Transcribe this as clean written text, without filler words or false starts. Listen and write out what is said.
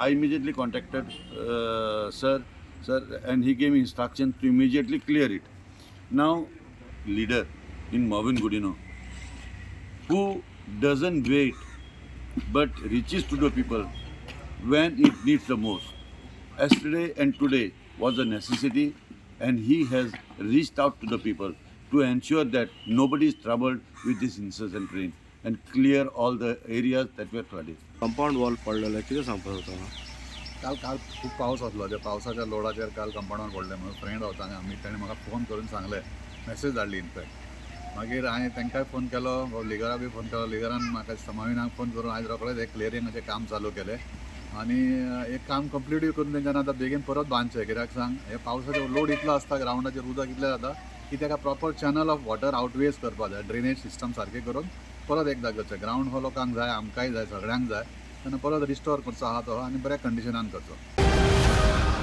I immediately contacted sir, and he gave me instructions to immediately clear it. Now, leader in Marvin Goodino, who doesn't wait but reaches to the people when it needs the most. Yesterday and today was a necessity, and he has reached out to the people to ensure that nobody is troubled with this incessant rain and clear all the areas that were flooded. Compound wall पडलेलं किती सांगत होता काल खूप पाऊस असलो त्या पावसाच्या लोडाचेर काल कंपाऊंडार पडले म्हणून फ्रेंड होता आनी आमी ताणें म्हाका फोन करून सांगलें मॅसेज धाडली इनफॅक्ट मागीर हांवें तांकांय फोन केलो लिगराक बी फोन केलो लिगरान म्हाका समाविनाक फोन करून आयज रोखडेंच एक क्लियरिंगाचें काम चालू केलें आनी एक काम कंप्लीट करून तेंच्यानी आतां बेगीन परत बांदचें कित्याक सांग हे पावसाचो लोड इतलो आसता ग्रावंडाचेर उदक इतलें जाता की ताका proper channel of water outweighs करपाक जाय ड्रेनेज सिस्टम सारकें करून परत एकदां करचें ग्रावंड हो लोकांक जाय आमकांय जाय सगळ्यांक जाय तेन्ना परत रिस्टोर करचो आहा तो आनी बऱ्या कंडिशनान करचो.